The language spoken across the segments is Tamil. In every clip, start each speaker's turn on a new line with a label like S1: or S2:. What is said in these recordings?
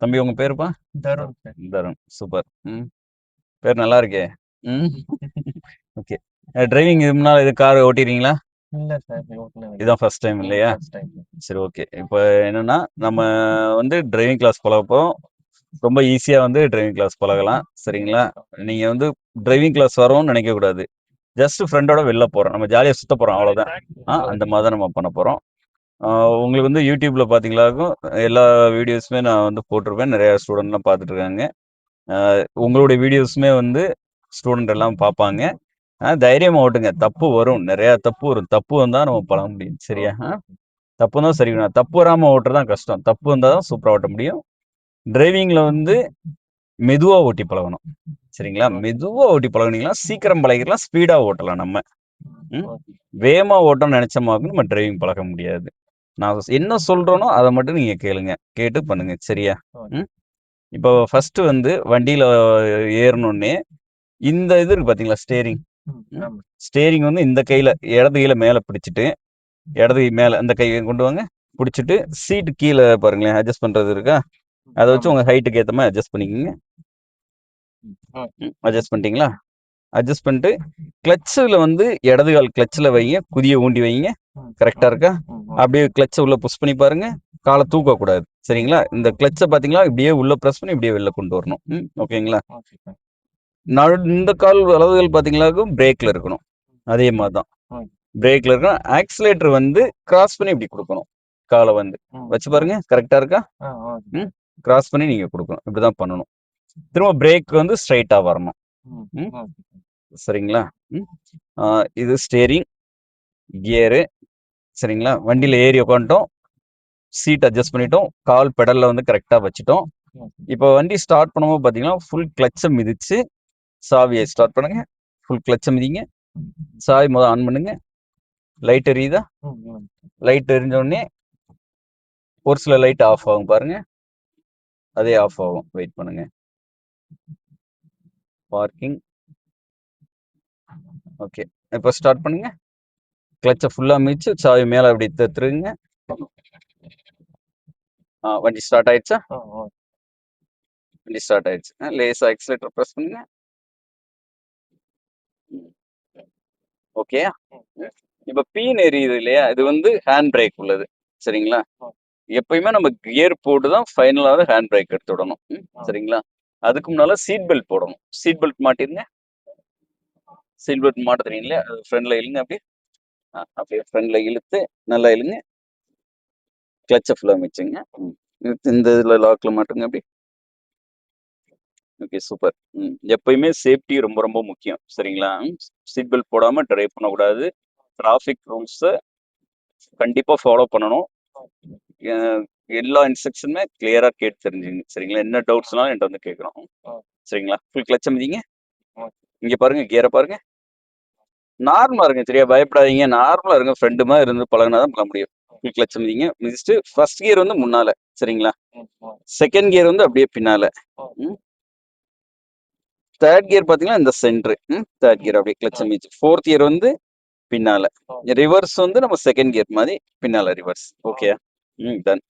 S1: தம்பி உங்க பேருப்பா?
S2: தருண் சார்.
S1: தருண். சூப்பர். பேர் நல்லா இருக்கே. ஓகே. டிரைவிங் இது முன்னால இது கார் ஓட்டிருக்கீங்களா?
S2: இல்ல சார், ஓட்டுனது இல்ல.
S1: இதான் ஃபர்ஸ்ட் டைம் இல்லையா?
S2: First time.
S1: சரி, ஓகே. இப்போ என்னன்னா நம்ம வந்து டிரைவிங் கிளாஸ் பழகப்போ ரொம்ப ஈஸியா வந்து டிரைவிங் கிளாஸ் பழகலாம். சரிங்களா? நீங்க வந்து டிரைவிங் கிளாஸ் வரோம்னு நினைக்க கூடாது. ஜஸ்ட் ஃப்ரெண்டோட வெளில போறோம், நம்ம ஜாலியா சுத்த போறோம், அவ்வளவுதான். அந்த மாதிரி தான் நம்ம பண்ண போறோம். உங்களுக்கு வந்து யூடியூப்ல பாத்தீங்களாக்கும் எல்லா வீடியோஸுமே நான் வந்து போட்டிருப்பேன். நிறைய ஸ்டூடெண்ட்லாம் பார்த்துட்டு இருக்காங்க. உங்களுடைய வீடியோஸுமே வந்து ஸ்டூடெண்ட் எல்லாம் பார்ப்பாங்க. தைரியமா ஓட்டுங்க. தப்பு வரும், நிறைய தப்பு வரும். தப்பு வந்தா நம்ம பழக முடியும். சரியா? தப்பு தான் சரி. தப்பு வராம ஓட்டுறதான் கஷ்டம். தப்பு வந்தா தான் சூப்பரா ஓட்ட முடியும். டிரைவிங்ல வந்து மெதுவா ஓட்டி பழகணும். சரிங்களா? மெதுவா ஓட்டி பழகுனீங்கன்னா சீக்கிரம் பழகிடலாம், ஸ்பீடா ஓட்டலாம் நம்ம. வேகமா ஓட்டணும்னு நினைச்சோமாக்கும் நம்ம டிரைவிங் பழக முடியாது. நான் என்ன சொல்றேனோ அதை மட்டும் நீங்க கேளுங்க, கேட்டு பண்ணுங்க. சரியா? இப்போ ஃபர்ஸ்ட் வந்து வண்டியில ஏறணுன்னே இந்த இது இருக்கு பாத்தீங்களா, ஸ்டேரிங். ஸ்டேரிங் வந்து இந்த கையில, இடது கையில மேல பிடிச்சிட்டு, இடது கை மேல அந்த கையை கொண்டு வாங்க. பிடிச்சிட்டு சீட்டு கீழே பாருங்களேன், அட்ஜஸ்ட் பண்றது இருக்கா? அதை வச்சு உங்க ஹைட்டுக்கு ஏற்ற மாதிரி அட்ஜஸ்ட் பண்ணிக்கோங்க. அட்ஜஸ்ட் பண்ணிட்டீங்களா? அட்ஜஸ்ட் பண்ணிட்டு கிளச்சில் வந்து இடது கால் கிளச்சில் வைங்க, குதியை ஊண்டி வைங்க. கரெக்டா இருக்கா? அப்படியே கிளச்சை உள்ள புஷ் பண்ணி பாருங்க, காலை தூக்கக்கூடாது. சரிங்களா? இந்த கிளச்சை பார்த்தீங்களா, இப்படியே உள்ள ப்ரெஸ் பண்ணி இப்படியே வெளில கொண்டு வரணும். ஓகேங்களா? இந்த கால் வலதுகள் பார்த்தீங்களாக்கும் பிரேக்ல இருக்கணும். அதே மாதிரி தான் பிரேக்ல இருக்கணும். ஆக்சிலேட்டர் வந்து கிராஸ் பண்ணி இப்படி கொடுக்கணும். காலை வந்து வச்சு பாருங்க, கரெக்டா இருக்கா? கிராஸ் பண்ணி நீங்க கொடுக்கணும். இப்படிதான் பண்ணணும். திரும்ப பிரேக் வந்து ஸ்ட்ரைட்டா வரணும். சரிங்களா? இது ஸ்டேரிங், கியரு. சரிங்களா? வண்டியில ஏறி உட்காந்துட்டோம், சீட் அட்ஜஸ்ட் பண்ணிட்டோம், கால் பெடல்ல வந்து கரெக்டா வச்சுட்டோம். இப்போ வண்டி ஸ்டார்ட் பண்ணும்போது பாத்தீங்கன்னா ஃபுல் கிளச்சை மிதிச்சு சாவியை ஸ்டார்ட் பண்ணுங்க. ஃபுல் கிளச்சை மிதிங்க. சாவி முதல் ஆன் பண்ணுங்க. லைட் எரியுதா? லைட் எரிஞ்ச உடனே ஒரு சில லைட் ஆஃப் ஆகும் பாருங்க, அதே ஆஃப் ஆகும். வெயிட் பண்ணுங்க. பார்க்கிங். ஓகே, இப்போ ஸ்டார்ட் பண்ணுங்க. கிளச்சை ஃபுல்லா மிதிச்சு சாவி மேல அப்படி திருங்க. வண்டி ஸ்டார்ட் ஆயிடுச்சா? வண்டி ஸ்டார்ட் ஆயிடுச்சு. லேசா ஆக்சிலேட்டர் பிரஸ் பண்ணுங்க. ஓகே. இப்ப பீன் எரியுது இல்லையா, இது வந்து ஹேண்ட் பிரேக் உள்ளது. சரிங்களா? எப்பயுமே நம்ம கியர் போட்டு தான் ஃபைனலாவது ஹேண்ட் பிரேக் எடுத்து விடணும். சரிங்களா? அதுக்கு முன்னால சீட் பெல்ட் போடணும். சீட் பெல்ட் மாட்டிருங்க. சீட் பெல்ட் மாட்ட தெரியுங்களா? அது ஃப்ரண்ட்ல இழுங்க. அப்படியே அப்படியே ஃப்ரண்ட்ல இழுத்து நல்லா இழுங்க. கிளச்சை ஃபுல்லா மிச்சுங்க. இந்த இதுல லாக்ல மாட்டுங்க அப்படி. Okay, super. எப்பயுமே சேஃப்டி ரொம்ப ரொம்ப முக்கியம். சரிங்களா? சீட் பெல்ட் போடாம டிரைவ் பண்ணக்கூடாது. டிராஃபிக் ரூல்ஸை கண்டிப்பா ஃபாலோ பண்ணணும். எல்லா இன்ஸ்ட்ரக்ஷனுமே கிளியரா கேட்டு தெரிஞ்சுங்க. சரிங்களா? என்ன டவுட்ஸ்னாலும் என்கிட்ட வந்து கேட்கணும். சரிங்களா? ஃபுல் கிளச்சை மிதிங்க. இங்க பாருங்க, கியரை பாருங்க. நார்மலா இருங்க. சரியா? பயப்படாதீங்க, நார்மலா இருங்க. ஃப்ரெண்டு மாதிரி இருந்து பழகினாதான் பண்ண முடியும். ஃபுல் கிளச்சை மிதிங்க. மிதிச்சுட்டு ஃபர்ஸ்ட் கியர் வந்து முன்னால. சரிங்களா? செகண்ட் கியர் வந்து அப்படியே பின்னால. தேர்ட் கியர் பாத்தீங்கன்னா இந்த சென்டர். தேர்ட் கியர் அப்படியே கிளச்சை மிதிச்சு. ஃபோர்த் கியர் வந்து பின்னால. ரிவர்ஸ் வந்து நம்ம செகண்ட் கியர் மாதிரி பின்னால ரிவர்ஸ். ஓகே. டன்.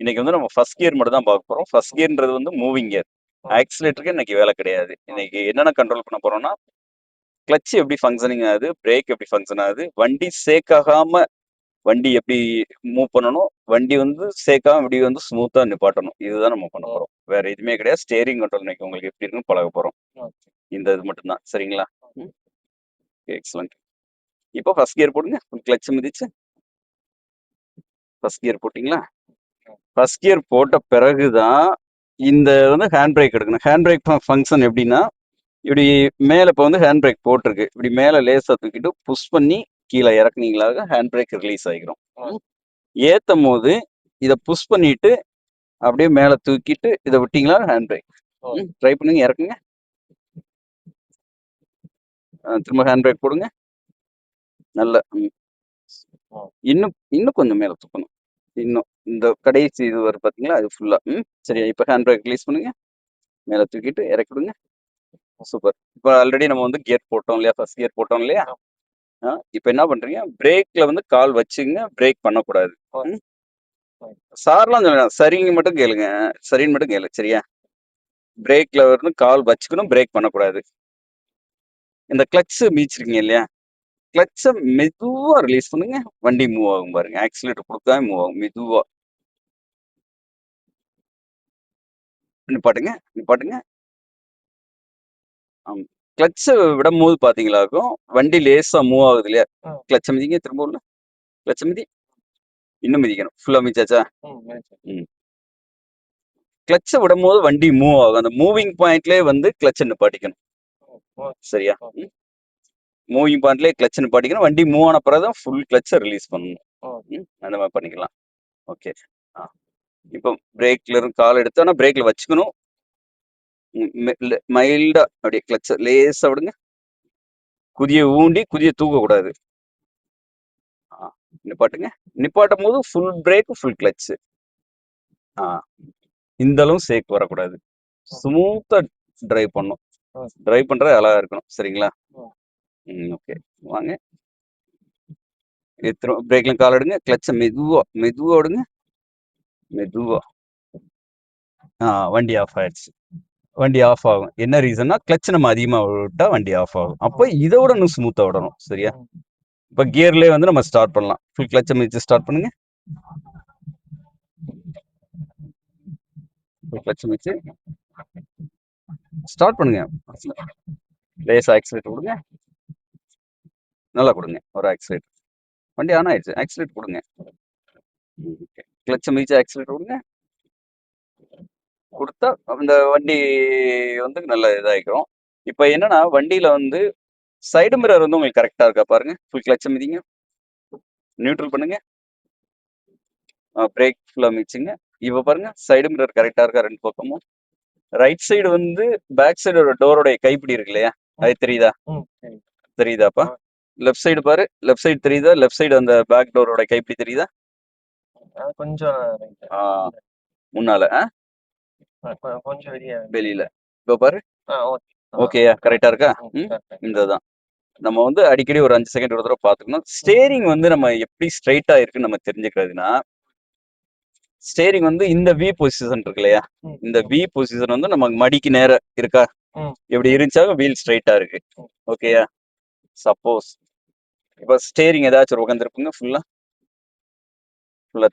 S1: இன்னைக்கு வந்து நம்ம ஃபர்ஸ்ட் கியர் மட்டும் தான் பார்க்க போறோம். ஃபர்ஸ்ட் கியர்ன்றது வந்து மூவிங் கியர். ஆக்சிலேட்டருக்கு இன்னைக்கு வேலை கிடையாது. இன்னைக்கு என்னென்ன கண்ட்ரோல் பண்ண போறோம்னா, கிளச் எப்படி ஃபங்க்ஷனிங் ஆகுது, பிரேக் எப்படி ஃபங்க்ஷன் ஆகுது, வண்டி சேக் ஆகாம வண்டி எப்படி மூவ் பண்ணணும், வண்டி வந்து சேக்காம இப்படி வந்து ஸ்மூத்தா நிப்பாட்டணும். இதுதான் நம்ம பண்ண போறோம். வேற எதுவுமே கிடையாது. ஸ்டேரிங் கண்ட்ரோல் இன்னைக்கு உங்களுக்கு எப்படி இருக்குன்னு பழக போறோம். இந்த இது மட்டும் தான். சரிங்களா? எக்ஸலண்ட். இப்போ ஃபர்ஸ்ட் கியர் போடுங்க. கிளச் மிதிச்சு ஃபர்ஸ்ட் கியர் போட்டிங்களா? ஃபர்ஸ்ட் கியர் போட்ட பிறகுதான் இந்த வந்து ஹேண்ட் பிரேக் எடுக்கணும். ஹேண்ட் பிரேக் ஃபங்க்ஷன் எப்படின்னா, இப்படி மேல இப்போ வந்து ஹேண்ட் பிரேக் போட்டிருக்கு, இப்படி மேல லேசா தூக்கிட்டு புஷ் பண்ணி கீழே இறக்குனீங்களாக ஹேண்ட் பிரேக் ரிலீஸ் ஆகிரும். ஏத்தும் போது இதை புஷ் பண்ணிட்டு அப்படியே மேல தூக்கிட்டு இதை விட்டீங்களா ஹேண்ட் பிரேக். ட்ரை பண்ணுங்க, இறக்குங்க. திரும்ப ஹேண்ட் பிரேக் போடுங்க. நல்ல இன்னும் இன்னும் கொஞ்சம் மேல தூக்கணும். இன்னும் இந்த கடைசி இது வரும் பாத்தீங்களா, அது ஃபுல்லா. சரியா? இப்போ ஹேண்ட் பிரேக் ரிலீஸ் பண்ணுங்க. மேல தூக்கிட்டு இறக்கி விடுங்க. சூப்பர். இப்போ ஆல்ரெடி நம்ம வந்து கியர் போட்டோம் இல்லையா, ஃபர்ஸ்ட் கியர் போட்டோம் இல்லையா? இப்போ என்ன பண்றீங்க, பிரேக்ல வந்து கால் வச்சுங்க, பிரேக் பண்ணக்கூடாது. சார்லாம் சொல்லுங்க, சரிங்க மட்டும் கேளுங்க. சரின்னு மட்டும் கேளு. சரியா? பிரேக்ல வந்து கால் வச்சுக்கணும், பிரேக் பண்ணக்கூடாது. இந்த கிளட்ச் மீச்சிருக்கீங்க இல்லையா? கிளட்ச மெதுவா ரிலீஸ் பண்ணுங்க. வண்டி மூவ் ஆகும் பாருங்க. ஆக்சிலேட்டர் குடுக்காம மூவ் ஆகும். மெதுவா. நிப்பாட்டுங்க, நிப்பாட்டுங்க. ஆமா. கிளட்ச விடும்போது பார்த்தீங்களாக்கும், வண்டி லேசா மூவ் ஆகுது இல்லையா? கிளட்ச மிதிங்க திரும்ப உள்ள. கிளட்ச மிதி. இன்னும் மிதிக்கணும். ஃபுல்லா மிதிச்சாச்சா? ம். கிளட்ச விடும்போது வண்டி மூவ் ஆகும். அந்த மூவிங் பாயிண்ட்லயே வந்து கிளட்ச நிப்பாட்டிக்கணும். சரியா? ம். மூவிங் பாயிண்ட்லயே கிளட்ச நிப்பாட்டிக்கணும். வண்டி மூவ் ஆன பிறகு தான் ஃபுல் கிளட்ச ரிலீஸ் பண்ணணும். ம். அந்த மாதிரி பண்ணிக்கலாம். ஓகே. ஆ. இப்போ பிரேக்ல இருந்து கால் எடுத்தோன்னா பிரேக்ல வச்சுக்கணும். மைல்டா அப்படியே கிளட்ச லேசா விடுங்க. குதிய ஊண்டி குதிய தூக்கக்கூடாது. நிப்பாட்டுங்க. நிப்பாட்டும் போது ஃபுல் பிரேக் ஃபுல் கிளட்ச். இந்த அளவு சேக் வரக்கூடாது. ஸ்மூத்தா டிரைவ் பண்ணும். டிரைவ் பண்றது அழகா இருக்கணும். சரிங்களா? ஓகே. வாங்க. பிரேக்ல கால் எடுங்க. கிளட்ச மெதுவா மெதுவா விடுங்க. மெதுவா. வண்டி ஆஃப் ஆயிடுச்சு. வண்டி ஆஃப் ஆகும். என்ன ரீசன்னா கிளட்ச் நம்ம அதிகமா விட்டா வண்டி ஆஃப் ஆகும். அப்போ இதை விட இன்னும் ஸ்மூத்தா விடணும். சரியா? இப்போ கியர்லயே வந்து நம்ம ஸ்டார்ட் பண்ணலாம். ஃபுல் கிளட்ச மிதிச்சு ஸ்டார்ட் பண்ணுங்க. ஃபுல் கிளட்ச மிதிச்சு ஸ்டார்ட் பண்ணுங்க. லேசா ஆக்சிலேட்டர் கொடுங்க. நல்லா கொடுங்க. ஒரு ஆக்சிலேட்டர். வண்டி ஆன் ஆயிடுச்சு. ஆக்சிலேட்டர் கொடுங்க. கிளட்ச மிதிச்சு ஆக்சிலேட்டர் கொடுங்க. கொடுத்தா அந்த வண்டி வந்து நல்ல இதாகிக்கிறோம். இப்போ என்னன்னா வண்டியில வந்து சைடு மிரர் வந்து உங்களுக்கு கரெக்டா இருக்கா பாருங்க. ஃபுல் கிளட்ச மிதிங்க. நியூட்ரல் பண்ணுங்க. பிரேக் ஃபுல்லா மிதிச்சுங்க. இப்போ பாருங்க சைடு மிரர் கரெக்டா இருக்கா ரெண்டு பக்கமும். ரைட் சைடு வந்து பேக் சைடோட டோரோட கைப்பிடி இருக்கு இல்லையா? அது தெரியுதா? தெரியுதாப்பா? லெஃப்ட் சைடு பாரு. லெஃப்ட் சைடு தெரியுதா? லெஃப்ட் சைடு அந்த பேக் டோரோட கைப்பிடி தெரியுதா?
S2: கொஞ்சம்
S1: முன்னால
S2: கொஞ்சம்
S1: வெளியில. இப்போ பாரு.
S2: ஓகே.
S1: ஓகேயா? கரெக்டா இருக்கா? இந்ததான். நம்ம வந்து அடிக்கடி ஒரு 5 செகண்ட் ஒரு தடவை பார்த்துக்கணும். ஸ்டேரிங் வந்து நம்ம எப்படி ஸ்ட்ரைட்டா இருக்குன்னு நம்ம தெரிஞ்சுக்கிறதுனா, ஸ்டேரிங் வந்து இந்த வி பொசிஷன் இருக்கு இல்லையா? இந்த வி பொசிஷன் வந்து நம்ம மடிக்கு நேரா இருக்கா? இப்படி இருந்துச்சா வீல் ஸ்ட்ரைட்டா இருக்கு. ஓகேயா? சப்போஸ் இப்போ ஸ்டேரிங் ஏதாச்சும் ஒரு பக்கம் திருப்புங்க. ஃபுல்லா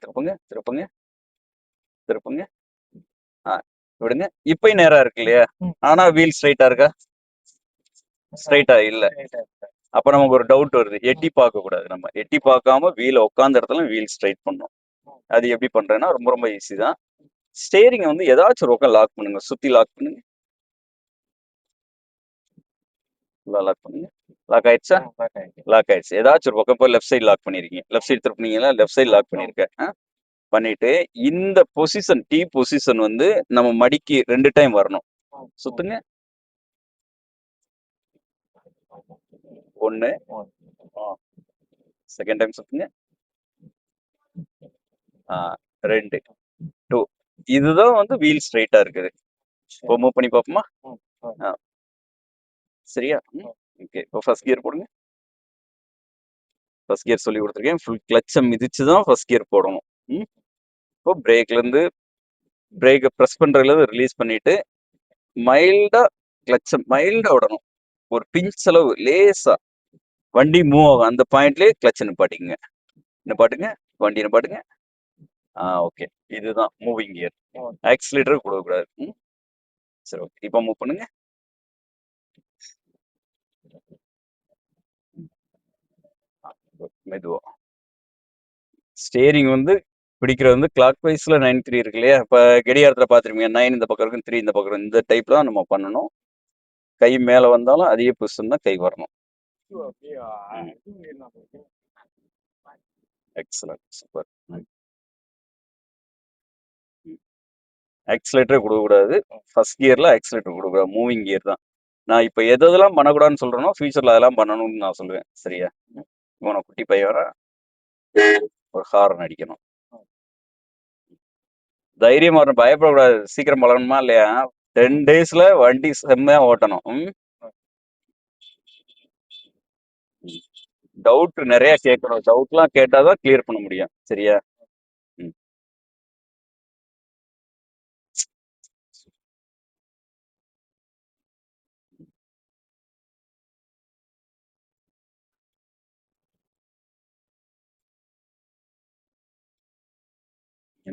S1: திருப்புங்க. திருப்புங்க. திருப்புங்க. விடுங்க. இப்பயும் நேரா இருக்கு இல்லையா? ஆனா வீல் ஸ்ட்ரைட்டா இருக்கா? ஸ்ட்ரைட்டா இல்ல. அப்ப நமக்கு ஒரு டவுட் வருது. எட்டி பார்க்க கூடாது. நம்ம எட்டி பார்க்காம வீல உட்கார்ந்த இடத்துல வீல் ஸ்ட்ரைட் பண்ணணும். அது எப்படி பண்றேன்னா ரொம்ப ரொம்ப ஈஸி தான். ஸ்டேரிங் வந்து ஏதாச்சும் ஒரு பக்கம் லாக் பண்ணுங்க. சுத்தி லாக் பண்ணுங்க. லாக் பண்ணுங்க. லாக் ஆயிடுச்சா? லாக் ஆயிடுச்சு. ஏதாச்சும் ஒரு பக்கம் போய் லெஃப்ட் சைடு லாக் பண்ணிருக்கீங்க. லெஃப்ட் சைடு திருப்பினீங்களா? லெஃப்ட் சைடு லாக் பண்ணிருக்கேன். பண்ணிட்டு இந்த பொசிஷன் டி பொசிஷன் வந்து நம்ம மடிக்கு 2 டைம் வரணும். சுத்துங்க. 1 செகண்ட் டைம் சுத்துங்க. 2 2 இதுதான் வந்து வீல் ஸ்ட்ரைட்டா இருக்குது. இப்போ மூவ் பண்ணி பார்ப்போமா? சரியா? ஓகே. இப்போ ஃபர்ஸ்ட் கியர் போடுங்க. ஃபர்ஸ்ட் கியர் சொல்லி கொடுத்துருக்கேன். ஃபுல் கிளட்சை மிதிச்சு தான் ஃபர்ஸ்ட் கியர் போடணும். இப்போ பிரேக்லேருந்து பிரேக்கை ப்ரெஸ் பண்ணுறதுலேருந்து ரிலீஸ் பண்ணிட்டு மைல்டா கிளட்சை மைல்டா விடணும். ஒரு பிஞ்ச் அளவு லேசா வண்டி மூவ் ஆகும். அந்த பாயிண்ட்லேயே கிளட்சை நிப்பாட்டிங்க. நிப்பாட்டுங்க. வண்டி நிப்பாட்டுங்க. ஓகே. இதுதான் மூவிங் கியர். ஆக்சிலேட்டர் கொடுக்கக்கூடாது. சரி ஓகே. இப்போ மூவ் பண்ணுங்க. மெதுவா. ஸ்டேரிங் வந்து பிடிக்கிறது வந்து கிளாக் வைஸ்ல 9-3 இருக்கு இல்லையா? இப்போ கடிகாரத்தில் பார்த்துருப்பீங்க 9 இந்த பக்கம் இருக்கும், 3 இந்த பக்கம் இருக்கும். இந்த டைப்ல தான் நம்ம பண்ணணும். கை மேலே வந்தாலும் அதே பொசிஷன் தான் கை வரணும். எக்ஸலன்ட். சூப்பர். ஆக்சிலேட்டரே கொடுக்கக்கூடாது. ஃபர்ஸ்ட் கியர்ல ஆக்சிலேட்டர் கொடுக்கக்கூடாது. மூவிங் கியர் தான். நான் இப்போ எதெல்லாம் பண்ணக்கூடாதுன்னு சொல்றேனோ ஃபியூச்சர்ல அதெல்லாம் பண்ணணும்னு நான் சொல்லுவேன். சரியா? இவனை குட்டி பையன் வர ஒரு ஹாரன் அடிக்கணும். தைரியமா வரணும். பயப்படக்கூடாது. சீக்கிரம் பழகணுமா இல்லையா? 10 டேஸ்ல வண்டி செம்மையா ஓட்டணும். டவுட் நிறைய கேட்கணும். டவுட்லாம் கேட்டாதான் கிளியர் பண்ண முடியும். சரியா?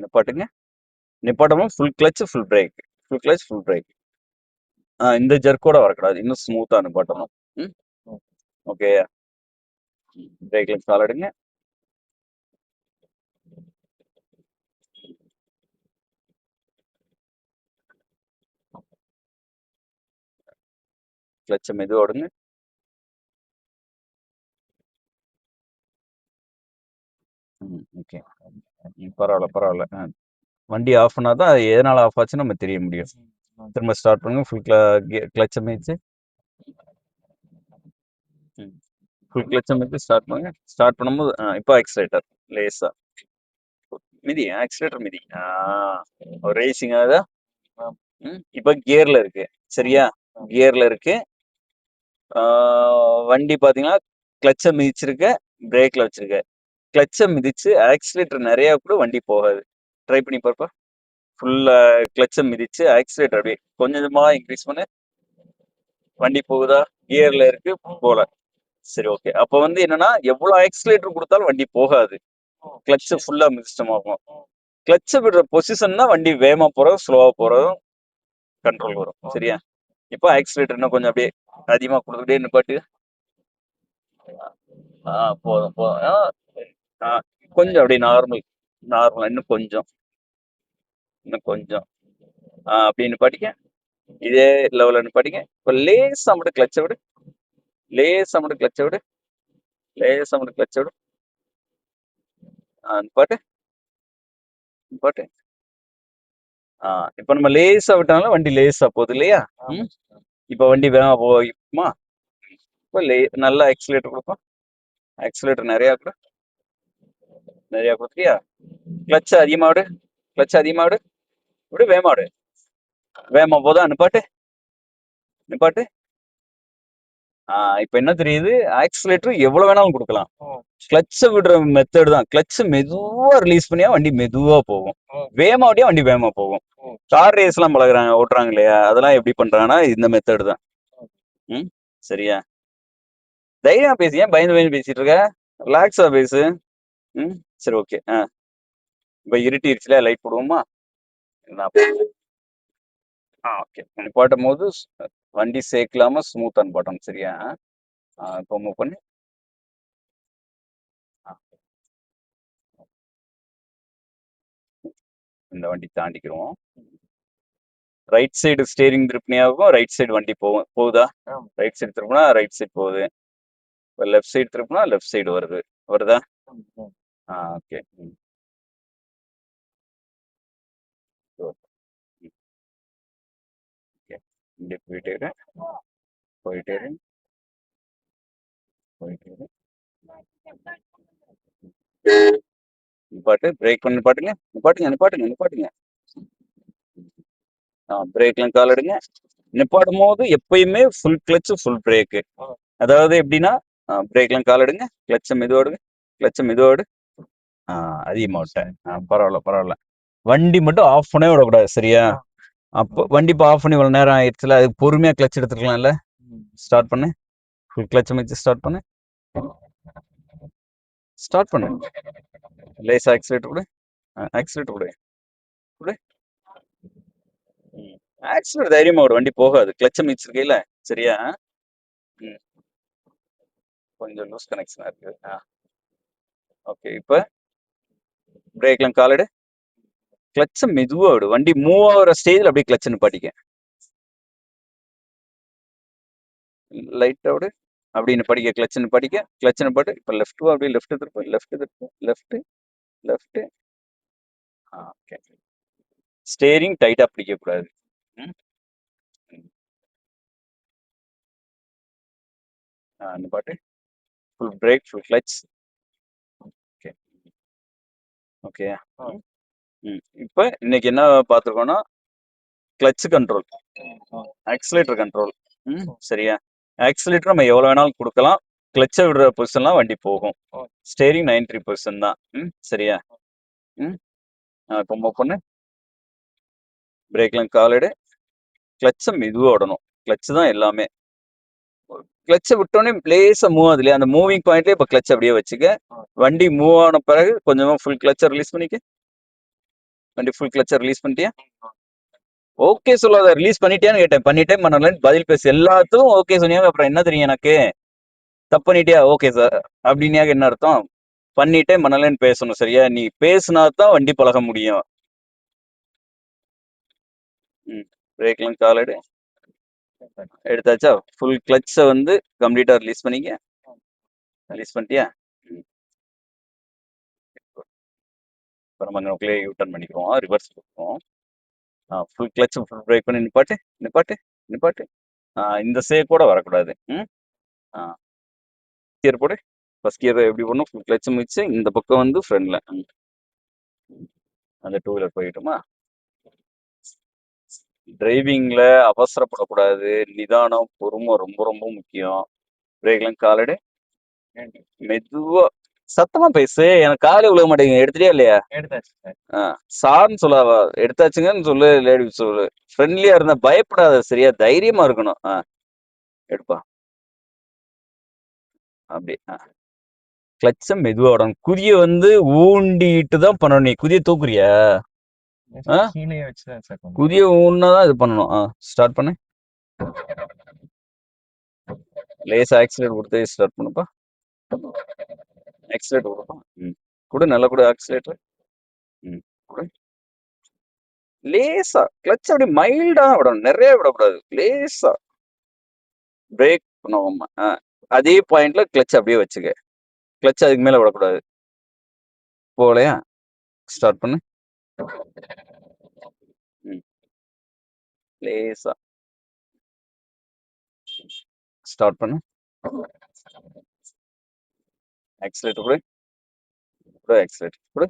S1: நிப்பாட்டுங்க. நிப்பாட்டமும் full clutch, full brake. Full clutch, full brake. இந்த ஜர்க்கோட வரக்கூடாது. இன்னும் ஸ்மூத்தா நிப்பாட்டணும். ம். ஓகே. பிரேக்ல கால் எடுங்க. கிளட்ச மெதுவா விடுங்க. ஓகே. பரவாயில்ல, பரவாயில்ல. வண்டி ஆஃப் பண்ணா தான் எதனால ஆஃப் ஆச்சுன்னு நம்ம தெரிய முடியும். திரும்ப ஸ்டார்ட் பண்ணுங்க. ஃபுல் கிளட்ச மிதிச்சு ஃபுல் கிளட்ச மிதிச்சு ஸ்டார்ட் பண்ணுங்க. ஸ்டார்ட் பண்ணும்போது இப்போ ஆக்சிலேட்டர் லேசா மிதி. ஆக்சிலேட்டர் மிதி. ஒரு ரேசிங் ஆகுதா? இப்போ கியர்ல இருக்கு. சரியா? கியர்ல இருக்கு. வண்டி பார்த்தீங்கன்னா கிளட்ச மிதிச்சிருக்க, பிரேக்ல வச்சிருக்க. கிளட்ச மிதிச்சு ஆக்சிலேட்டர் நிறைய கூட வண்டி போகாது. ட்ரை பண்ணி பார்ப்பா. ஃபுல்லா கிளட்ச மிதிச்சு ஆக்சிலேட்டர் அப்படியே கொஞ்சம் கொஞ்சமா இன்க்ரீஸ் பண்ணு. வண்டி போகுதா? கியர்ல இருக்கு, போல. சரி, ஓகே. அப்போ வந்து என்னன்னா எவ்வளவு ஆக்சிலேட்டர் கொடுத்தாலும் வண்டி போகாது. கிளட்ச ஃபுல்லா மிதிச்சிட்டோமாகும். கிளட்ச விடுற பொசிஷன் தான் வண்டி வேகமா போறதும் ஸ்லோவா போறதும் கண்ட்ரோல் வரும். சரியா? இப்போ ஆக்சிலேட்டர் இன்னும் கொஞ்சம் அப்படியே அதிகமா கொடுத்துட்டே நிப்பாட்டு. போதும் போதும். கொஞ்சம் அப்படியே நார்மல் இன்னும் கொஞ்சம் அப்படி நிப்பாட்டிக்க. இதே லெவல்ல நிப்பாட்டிக்க. இப்போ லேசா மட்டும் கிளட்ச விடு. லேசா மட்டும் கிளட்ச விடு. லேசா மட்டும் கிளட்ச விடு. நிப்பாட்டு. நிப்பாட்டு. இப்போ நம்ம லேசா விட்டாலும் வண்டி லேசா போகுது இல்லையா? இப்போ வண்டி வேகமா போகுமா? இப்போ நல்லா ஆக்சிலேட்டர் கொடுப்போம். ஆக்சிலேட்டர் நிறையா கொடுத்தியா? கிளட்ச அதிகமா விடு. கிளட்ச அதிகமா விடு. விடு, வேகமா விடு. வேகமா போதா? நிப்பாட்டு. நிப்பாட்டு. இப்போ என்ன தெரியுது? ஆக்சிலேட்டர் எவ்வளவு வேணாலும் கொடுக்கலாம். கிளட்ச விடுற மெத்தட் தான். கிளட்ச மெதுவா ரிலீஸ் பண்ணியா வண்டி மெதுவா போகும். வேகமா ஓட்டியா வண்டி வேகமா போகும். கார் ரேஸ் எல்லாம் ஓட்டுறாங்க இல்லையா? அதெல்லாம் எப்படி பண்றாங்கன்னா இந்த மெத்தட் தான். சரியா? தைரியமா பேசு. ஏன் பயந்து பேசிட்டு இருக்க? ரிலாக்ஸா பேசு. சரி, ஓகே. இப்போ இருட்டிருச்சுல, லைட் போடுவோமா? ஓகே. நிப்பாட்டும் போது வண்டி சேர்க்கலாம ஸ்மூத்தா நிப்பாட்டணும். சரியா? இப்போ மூவ் பண்ணி இந்த வண்டி தாண்டிக்கிறோம். ரைட் சைடு ஸ்டேரிங் திருப்பினியாகும், ரைட் சைடு வண்டி போகுதா? ரைட் சைடு திருப்பினா ரைட் சைடு போகுது. இப்போ லெஃப்ட் சைடு திருப்பினா லெஃப்ட் சைடு வருதா? ஓகே. இங்கே போயிட்டே நிப்பாட்டு. பிரேக் பண்ணி நிப்பாட்டுங்க. பிரேக்லாம் கால் எடுங்க. நிப்பாட்டும் போது எப்பயுமே ஃபுல் கிளட்ச், ஃபுல் பிரேக்கு. அதாவது எப்படின்னா பிரேக்லாம் கால் எடுங்க. கிளட்ச மெதுவாடு. அதிகமா விட்டேன். பரவாயில்ல. வண்டி மட்டும் ஆஃப் பண்ணவே விடக்கூடாது. சரியா? அப்போ வண்டி இப்போ ஆஃப் பண்ணி இவ்வளவு நேரம் ஆயிடுச்சுல, அது பொறுமையா கிளட்ச் எடுத்துக்கலாம்ல. ஸ்டார்ட் பண்ணு. ஃபுல் கிளட்ச மிதிச்சு ஸ்டார்ட் பண்ணு. லேஸ் ஆக்சிலேட்டர் கொடு. ஆக்சிலேட்டர் தைரியமா விடு. வண்டி போகாது. கிளட்ச மிதிச்சிருக்கையில. சரியா? கொஞ்சம் லூஸ் கனெக்ஷனா இருக்கு. ஓகே. இப்போ பிரேக்லாம் கால் எடு. கிளட்ச மெதுவா விடு. வண்டி மூவ் ஆகிற ஸ்டேஜ்ல அப்படியே கிளட்ச நிப்பாட்டிக்க. லைட்டா விடு. அப்படின்னு படிக்க. கிளட்ச நிப்பாட்டு. இப்போ லெஃப்ட் அப்படியே லெஃப்ட் திருப்பு. லெஃப்ட். ஓகே. ஸ்டேரிங் டைட்டா பிடிக்க கூடாது. நிப்பாட்டு. Full brake, full clutch. Okay. இப்போ இன்னைக்கு என்ன பார்த்துருக்கோம்னா கிளட்ச் கண்ட்ரோல், ஆக்சிலேட்டர் கண்ட்ரோல். சரியா? ஆக்சிலேட்டர் நம்ம எவ்வளவு வேணாலும் கொடுக்கலாம். கிளட்ச விடுற பொசிஷன்லாம் வண்டி போகும். ஸ்டேரிங் 93% தான். சரியா? இப்போ மூவ் பண்ணு. பிரேக்லாம் கால் எடு. கிளட்ச மெதுவா விடணும். கிளட்ச் தான் எல்லாமே. கிளட்ச விட்டோன்னே லேசா மூவ் ஆகுது இல்லையா? அந்த மூவிங் பாயிண்ட்லேயே இப்போ கிளட்ச் அப்படியே வச்சுக்க. வண்டி மூவ் ஆன பிறகு கொஞ்சமா ஃபுல் கிளட்ச ரிலீஸ் பண்ணிக்க. வண்டி ஃபுல் கிளச்சை ரிலீஸ் பண்ணிட்டியா? ஓகே சொல்லாத, ரிலீஸ் பண்ணிட்டியான்னு கேட்டேன். பண்ணிட்டேன் பண்ணலன்னு பதில் பேசு. எல்லாத்துக்கும் ஓகே சொன்னியாக, அப்புறம் என்ன தெரியும் எனக்கு? தப்பு பண்ணிட்டியா? ஓகே சார் அப்படின்னியாக என்ன அர்த்தம்? பண்ணிட்டேன் பண்ணலன்னு பேசணும், சரியா? நீ பேசுனா தான் வண்டி பழக முடியும். பிரேக்லாம் காலடு எடுத்தாச்சா? ஃபுல் கிளச்சை வந்து கம்ப்ளீட்டா ரிலீஸ் பண்ணிக்க. ரிலீஸ் பண்ணிட்டியா? இப்போ நம்ம நோக்கிலே யூ டர்ன் பண்ணிக்கிறோம், ரிவர்ஸ் பண்ணுறோம். ஃபுல் கிளச் ஃபுல் பிரேக் பண்ணி நிப்பாட்டு நிப்பாட்டு நிப்பாட்டு. இந்த சேவ் கூட வரக்கூடாது. கியர் போடு. ஃபர்ஸ்ட் கியர் எப்படி பண்ணும்? ஃபுல் கிளச் மிச்சு இந்த பக்கம் வந்து ஃப்ரண்ட்ல அந்த டூ வீலர் போயிட்டுமா. டிரைவிங்ல அவசரப்படக்கூடாது, நிதானம் பொறுமை ரொம்ப ரொம்ப முக்கியம். பிரேக்லாம் காலடு மெதுவா சத்தமா பேசு, எனக்கு காலே விழுக மாட்டேங்குது. எடுத்துட்டியா இல்லையா?
S2: எடுத்தாச்சு சார்.
S1: சார்ன்னு சொல்லாவா, எடுத்தாச்சுங்கன்னு சொல்லு, லேடி சொல்லு. ஃப்ரெண்ட்லியா இருந்தா பயப்படாத, சரியா? தைரியமா இருக்கணும். எடுப்பா அப்படி. கிளச்ச மெதுவா விடணும். குதிய வந்து ஊண்டிட்டு தான் பண்ணணும். நீ குதிய தூக்குறியா?
S2: கீழே வச்சுதான் சார் கொஞ்சம்.
S1: குதிய ஊன்னாதான் இது பண்ணணும். ஸ்டார்ட் பண்ணு. லேசா ஆக்சிலேட் கொடுத்து ஸ்டார்ட் பண்ணுப்பா. ஆக்சிலேட் கொடுப்பா. கூட நல்லா கூட ஆக்சிலேட்டர். கூட லேசா கிளச் அப்படி மைல்டா விடணும், நிறைய விடக்கூடாது. லேசா பிரேக் பண்ணுவோம். அதே பாயிண்ட்ல கிளச் அப்படியே வச்சுக்க. கிளச் அதுக்கு மேல விடக்கூடாது. போலையா? ஸ்டார்ட் பண்ணு. லேசா ஸ்டார்ட் பண்ணு. ஆக்சிலேட்டர் கூட கூட ஆக்சிலேட்டர் கூட.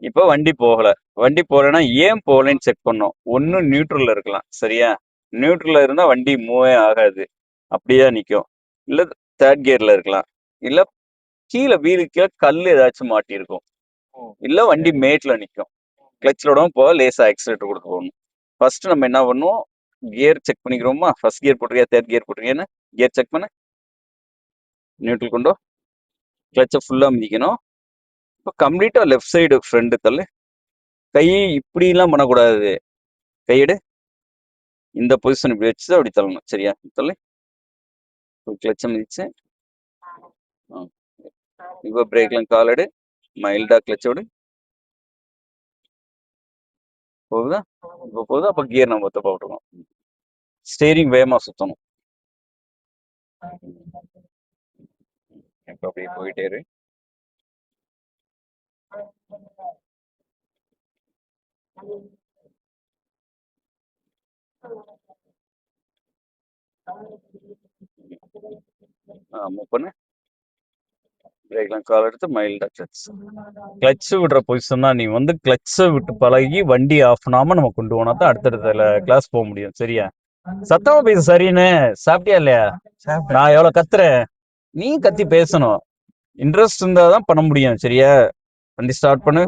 S1: இப்போ வண்டி போகல. வண்டி போகலன்னா ஏன் போகலன்னு செக் பண்ணோம். ஒன்னு நியூட்ரல்ல இருக்கலாம், சரியா? நியூட்ரல்ல இருந்தா வண்டி மூவே ஆகாது, அப்படியே நிற்கும். இல்ல தேர்ட் கியர்ல இருக்கலாம், இல்ல கீழே வீலுக்கு கல் ஏதாச்சும் மாட்டி இருக்கும், இல்ல வண்டி மேட்ல நிற்கும். கிளச்லோட போக லேசா ஆக்சிலேட்டர் கொடுத்து போகணும். ஃபர்ஸ்ட் நம்ம என்ன பண்ணுவோம்? கியர் செக் பண்ணிக்கிறோமா? ஃபர்ஸ்ட் கியர் போட்டிருக்கியா, தேர்ட் கியர் போட்டிருக்கியான்னு கியர் செக் பண்ணு. நியூட்ரல் கொண்டோ கிளச்சை ஃபுல்லா மிதிக்கணும். இப்போ கம்ப்ளீட்டா லெஃப்ட் சைடு ஃப்ரண்ட் தள்ளு. கை இப்படிலாம் பண்ணக்கூடாது. கையெடு. இந்த பொசிஷன் இப்படி வச்சு அப்படி தள்ளணும், சரியா? தள்ளு. கிளச்சை மிதிச்சு இப்போ பிரேக்லாம் காலடு மைல்டா கிளச்சோடு போகுதா? இப்போ போகுதா? அப்போ கியர் நம்ம தப்பா விட்டுருக்கோம். ஸ்டேரிங் வேகமா சுத்தணும். இப்போ அப்படியே போயிட்டே இரு. மூவ் பண்ணு. பிரேக்லாம் கால் எடுத்து மைல்டா கிளச். கிளச் விடுற பொசிஷன் தான். நீ வந்து கிளச்சை விட்டு பழகி வண்டி ஆஃப் பண்ணாம நம்ம கொண்டு போனா தான் அடுத்தடுத்த கிளாஸ் போக முடியும், சரியா? சத்தமா பேசு. சரின்னு சாப்பிட்டியா இல்லையா? நான் எவ்வளவு கத்துறேன், நீ கத்தி பேசணும். இன்ட்ரெஸ்ட் இருந்தாதான் பண்ண முடியும், சரியா? வண்டி ஸ்டார்ட் பண்ணு.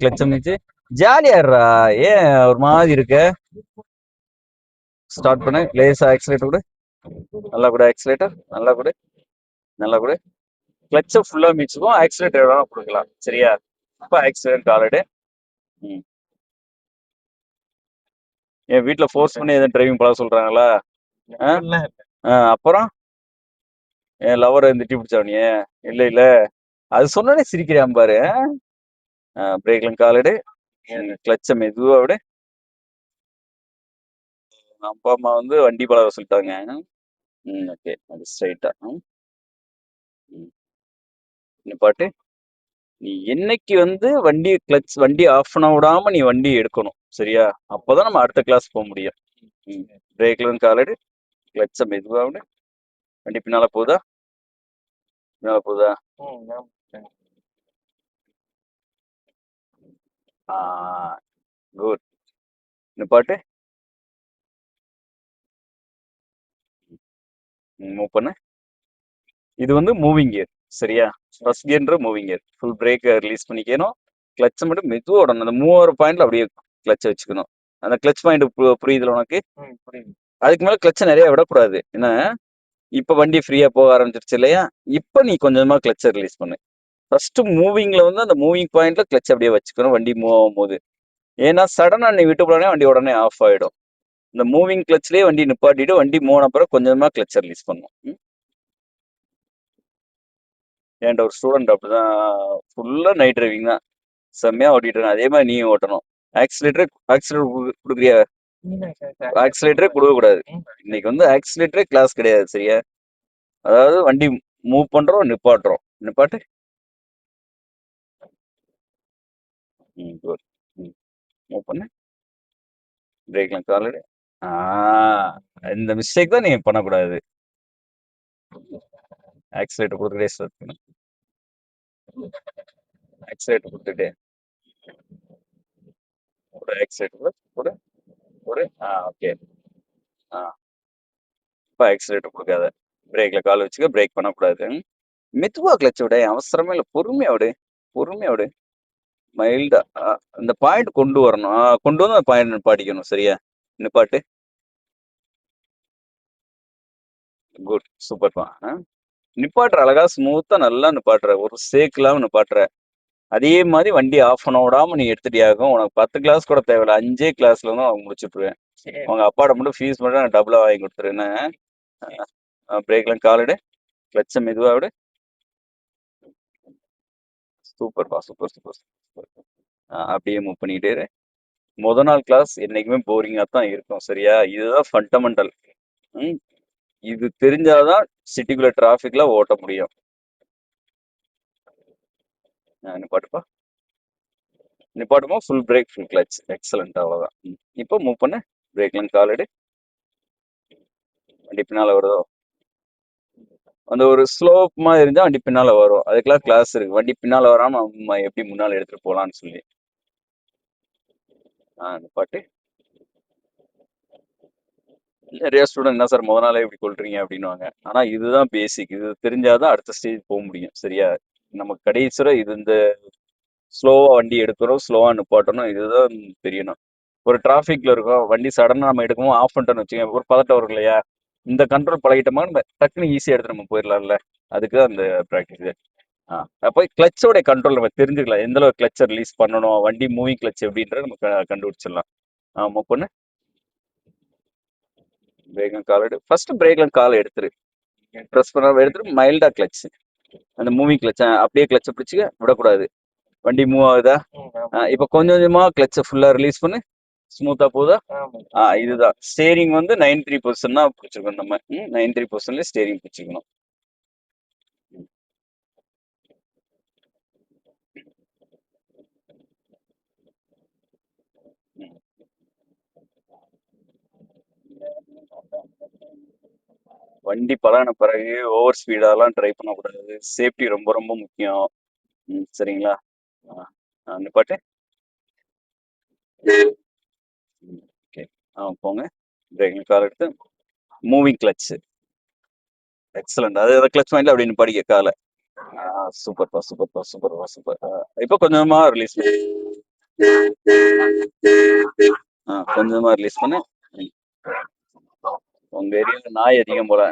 S1: கிளச்ச மிச்சு ஜாலியா இருடா. ஏன் ஒரு மாதிரி இருக்க? ஸ்டார்ட் பண்ணு. லேசா ஆக்சிலேட்டர் கூட நல்லா கூட. ஆக்சிலேட்டர் நல்லா கூட நல்லா கூட. கிளச்சை ஃபுல்லா மிச்சுக்கும், ஆக்சிலேட்டர் வேணா கொடுக்கலாம், சரியா? இப்போ ஆக்சிலேட்டர் காலடு. என் வீட்டுல ஃபோர்ஸ் பண்ணி எதுவும் டிரைவிங் பழக சொல்றாங்களா? அப்புறம் என் லவரை திட்டி பிடிச்சவனியே? இல்ல இல்ல, அது சொன்னே சிரிக்கிறான் பாரு. பிரேக்லாம் காலடு. கிளச்சை மெதுவா விட. அப்பா அம்மா வந்து வண்டி பழக சொல்லிட்டாங்க. ஓகே, அது ஸ்ட்ரைட்டா நிப்பாட்டு. நீ என்னைக்கு வந்து வண்டி கிளச் வண்டி ஆஃப் பண்ண விடாம நீ வண்டி எடுக்கணும், சரியா? அப்போதான் நம்ம அடுத்த கிளாஸ் போக முடியும். பிரேக்லாம் காலடு. கிளச்சை மெதுவா விட. வண்டி பின்னால போகுதா? பின்னால போகுதா? குட். நிப்பாட்டு. மூவ் பண்ணு. இது வந்து மூவிங் கியர், சரியா? ஃபர்ஸ்ட் கியர்ன்ற moving gear. Full brake release பண்ணிக்கணும். கிளச்சை மட்டும் மெதுவாக விடணும். அந்த மூவர் பாயிண்ட்ல அப்படியே கிளச்சை வச்சுக்கணும். அந்த கிளச் பாயிண்ட் புரியுதுல உனக்கு? அதுக்கு மேல கிளச்சை நிறைய விடக்கூடாது. ஏன்னா இப்ப வண்டி ஃப்ரீயா போக ஆரம்பிச்சிருச்சு இல்லையா? இப்ப நீ கொஞ்சமா கிளச்சை ரிலீஸ் பண்ணு. ஃபர்ஸ்ட் மூவிங்ல வந்து அந்த மூவிங் பாயிண்ட்ல கிளச் அப்படியே வச்சுக்கணும் வண்டி மூவ் ஆகும்போது. ஏன்னா சடனா நீ விட்டு போனே வண்டி உடனே ஆஃப் ஆயிடும். இந்த மூவிங் கிளச்லயே வண்டி நிப்பாட்டிட்டு வண்டி மூவ் ஆன பிறகு கொஞ்சமா கிளச் ரிலீஸ் பண்ணும். என்கிட்ட ஒரு ஸ்டூடெண்ட் அப்படிதான் ஃபுல்லா நைட் டிரைவிங் தான். செம்மையா ஓட்டிட்டு இருக்கான். அதே மாதிரி நீயும் ஓட்டணும். ஆக்சிலேட்டர் கொடுக்குறியா? ஆக்சிலேட்டரே கொடுக்க கூடாது. இன்னைக்கு வந்து ஆக்சிலேட்டரே கிளாஸ் கிடையாது. சரியா? அதாவது வண்டி மூவ் பண்றோம், நிப்பாட்டுறோம். நிப்பாட்டு. குட். மூவ் பண்ணு. பிரேக்லாம் காலடு. இந்த மிஸ்டேக் தான் நீங்க பண்ணக்கூடாது. ஆக்சிலேட்டர் கொடுத்துட்டே ஸ்டார்ட் பண்ணு. ஆக்சிலேட்டர் கொடுத்துட்டே ஒரு ஆக்சிலேட்டர் ஒரு ஒரு ஓகே. இப்போ ஆக்சிலேட்டர் கொடுக்காத. பிரேக்ல கால் வச்சுக்க. பிரேக் பண்ணக்கூடாது. மெதுவா கிளச் விட அவசரமே இல்லை. பொறுமையா விடு. பொறுமையா விடு. மைல்டா அந்த பாயிண்ட் கொண்டு வரணும். கொண்டு வந்து அந்த பாயிண்ட் நிப்பாட்டிக்கணும். சரியா? நிப்பாட்டு. குட். சூப்பர்ப்பா. நிப்பாட்டுற அழகா ஸ்மூத்தா நல்லா நிப்பாட்டுற. ஒரு சேக் இல்லாம நிப்பாட்டுற. அதே மாதிரி வண்டி ஆஃப் பண்ண விடாம நீ எடுத்துட்டியாகும். உனக்கு 10 கிளாஸ் கூட தேவையில்ல. 5 கிளாஸ்ல வந்து அவங்க முடிச்சுட்டுருவேன். உங்க அப்பாட மட்டும் ஃபீஸ் மட்டும் நான் டபுளா வாங்கி கொடுத்துருவேன்னு. பிரேக்லாம் காலிடு. கிளச்ச மெதுவா விடு. சூப்பர்ப்பா. Super super super. அப்படியே மூவ் பண்ணிக்கிட்டே இரு. நாள் கிளாஸ் என்னைக்குமே போரிங்கா தான் இருக்கும். சரியா? இதுதான் ஃபண்டமெண்டல். இது தெரிஞ்சாதான் சிட்டிக்குள்ள டிராஃபிக்ல ஓட்ட முடியும். நிப்பாட்டுப்பா. நிப்பாட்டுமா full brake full clutch. Excellent. அவ்வளோதான். இப்போ மூவ் பண்ணு. பிரேக்லாம் காலிடு. வண்டி பின்னால வருதோ? அந்த ஒரு ஸ்லோப் மாதிரி இருந்தா வண்டி பின்னால வரும். அதுக்கெல்லாம் கிளாஸ் இருக்கு. வண்டி பின்னால வராம நம்ம எப்படி முன்னால எடுத்துட்டு போலான்னு சொல்லி. நிப்பாட்டு. நிறைய ஸ்டூடெண்ட் என்ன சார் நாளே இப்படி கொள்றீங்க அப்படின்னுவாங்க. ஆனா இதுதான் பேசிக். இது தெரிஞ்சாதான் அடுத்த ஸ்டேஜ் போக முடியும். சரியா? நம்ம கடைசியில இது இந்த ஸ்லோவா வண்டி எடுக்கிறோம், ஸ்லோவா நிப்பாட்டணும். இதுதான் தெரியணும். ஒரு டிராஃபிக்ல இருக்கோம், வண்டி சடனா நம்ம எடுக்கவும் ஆஃப் பண்ணிட்டோம்னு வச்சுக்கோங்க, ஒரு பதட்டம் வரும் இல்லையா? இந்த கண்ட்ரோல் பழகிட்டோமா நம்ம டக்குன்னு ஈஸியா எடுத்து நம்ம போயிடலாம்ல. அதுக்கு அந்த ப்ராக்டிஸ். அப்போ கிளச்சோட கண்ட்ரோல் நம்ம தெரிஞ்சுக்கலாம். எந்த அளவு கிளச்சை ரிலீஸ் பண்ணணும், வண்டி மூவிங் கிளச் எப்படின்றத நம்ம கண்டுபிடிச்சிடலாம். மூவ் பண்ணு. பிரேக்ல கால் ஃபர்ஸ்ட் பிரேக்ல கால் எடுத்துரு. ப்ரெஸ் பண்ணாம எடுத்துட்டு மைல்டா கிளச். அந்த மூவிங் கிளச் அப்படியே கிளச்சை பிடிச்சிக்க விடக்கூடாது. வண்டி மூவ் ஆகுதா? இப்போ கொஞ்சம் கொஞ்சமா கிளச்சை ஃபுல்லா ரிலீஸ் பண்ணு. ஸ்மூத்தா போதா? இதுதான் ஸ்டேரிங் வந்து 93% தான் பிடிச்சிருக்கணும். நம்ம 93% ஸ்டேரிங் பிடிச்சிக்கணும். வண்டி பழகின பிறகு ஓவர் ஸ்பீடாலாம் ட்ரை பண்ணக்கூடாது. சேஃப்டி ரொம்ப ரொம்ப முக்கியம். சரிங்களா? நிப்பாட்டு. ஓகே. போங்க. பிரேக்கிங் கால் எடுத்து மூவிங் கிளச். எக்ஸலண்ட். அது கிளச் பாயிண்ட்ல அப்படி நிப்பாடிக்க காலை. சூப்பர்ப்பா சூப்பர்ப்பா சூப்பர்ப்பா சூப்பர். இப்போ கொஞ்சமா ரிலீஸ் பண்ணு. கொஞ்சமா ரிலீஸ் பண்ணு. உங்க ஏரியால நாய் அதிகம் போல.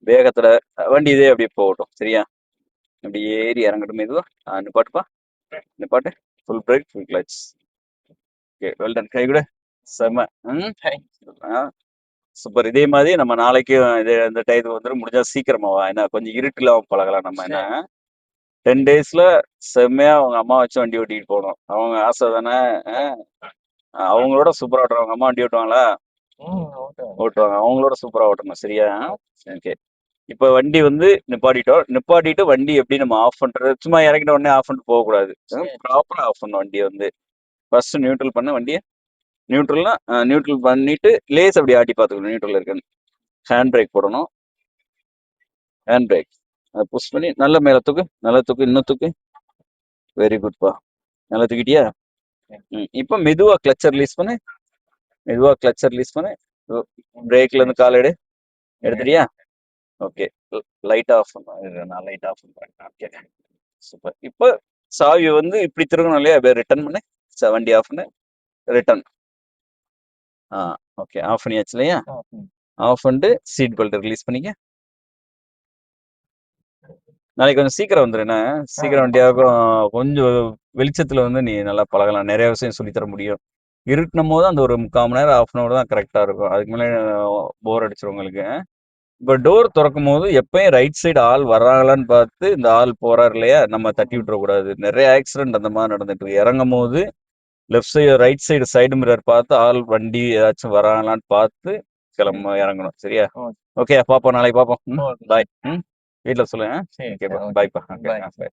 S1: வேகத்துல வண்டி இதே அப்படியே போகட்டும். சரியா? அப்படி ஏறி இறங்கட்டும் மெதுவா. நிப்பாட்டுப்பா. நிப்பாட்டு. Full brake full clutch. Okay. Well done. கை கூட செம்ம. சூப்பர். இதே மாதிரி நம்ம நாளைக்கு இந்த டைத்துக்கு வந்துடும். முடிஞ்சா சீக்கிரமா வா. என்ன கொஞ்சம் இருட்டுல பழகலாம் நம்ம. என்ன 10 daysல செம்மையா அவங்க அம்மா வச்சு வண்டி ஓட்டிட்டு போகணும். அவங்க ஆசை தானே. அவங்களோட சூப்பரா ஓட்டுறாங்க. அவங்க அம்மா வண்டி ஓட்டுவாங்களா? ஓட்டுவாங்க. அவங்களோட சூப்பரா ஓட்டணும். சரியா? ஓகே. இப்ப வண்டி வந்து நிப்பாட்டிட்டோம். நிப்பாட்டிட்டு வண்டி எப்படி நம்ம ஆஃப் பண்றது? சும்மா இறக்கிட்ட உடனே ஆஃப் பண்ணிட்டு போக கூடாது. ப்ராப்பரா ஆஃப் பண்ணணும் வண்டியை வந்து. ஃபர்ஸ்ட் நியூட்ரல் பண்ண வண்டியை. நியூட்ரல்னா நியூட்ரல் பண்ணிட்டு லேஸ் அப்படி ஆட்டி பார்த்துக்கணும் நியூட்ரல் இருக்குன்னு. ஹேண்ட் பிரேக் போடணும். ஹேண்ட் பிரேக் அதை புஷ் பண்ணி நல்ல மேல தூக்கு. நல்லா தூக்கு. இன்னும் தூக்கு. வெரி குட்பா. நல்லா தூக்கிட்டியா? இப்போ மெதுவா கிளச்சர் ரிலீஸ் பண்ணு. மெதுவா கிளச்சர் ரிலீஸ் பண்ணு. பிரேக்ல இருந்து கால் எடுத்துட்டியா? ஓகே. லைட் ஆஃப் பண்ணுறேன். நான் லைட் ஆஃப் பண்ணுறேன். ஓகே. சூப்பர். இப்போ சாவி வந்து இப்படி திருகணும் இல்லையா? அப்படியே ரிட்டர்ன் பண்ணு. வண்டி ஆஃப் பண்ணு. ரிட்டர்ன். ஓகே. ஆஃப் பண்ணியாச்சு இல்லையா? ஆஃப் பண்ணிட்டு சீட் பெல்ட் ரிலீஸ் பண்ணிக்க. நாளைக்கு கொஞ்சம் சீக்கிரம் வந்துரு என்ன? சீக்கிரம்
S2: ஆ.
S1: வண்டியாகும் கொஞ்சம் வெளிச்சத்துல வந்து நீ நல்லா பழகலாம். நிறைய விஷயம் சொல்லித் தர முடியும். இருட்டுனும் போது அந்த ஒரு 3/4 மணி நேரம், 1/2 அன் ஹவர் தான் கரெக்ட்டா இருக்கும். அதுக்கு மேல போர் அடிச்சிரும் உங்களுக்கு. இப்ப டோர் தொறக்கும்போது எப்பயும் ரைட் சைடு ஆள் வர்றாங்களான்னு பார்த்து, இந்த ஆள் போறாரு இல்லையா? நம்ம தட்டி விட்டுறக்கூடாது. நிறைய ஆக்சிடென்ட் அந்த மாரி நடந்துட்டு இருக்கு. இறங்கும்போது left side, right side mirror பார்த்து ஆள், வண்டி ஏதாச்சும் வராங்களான்னு பார்த்து
S2: சரி.
S1: இறங்கணும். சரியா?
S2: ஓகே.
S1: ஓகே, பார்ப்போம். நாளைக்கு பார்ப்போம்.
S2: Okay
S1: bye.
S2: சார்.
S1: வீட்ல சொல்லு.
S2: சரி
S1: okay,
S2: sir. Okay.
S1: பாய்ப்பா. Okay,
S2: bye sir.
S1: பாய்.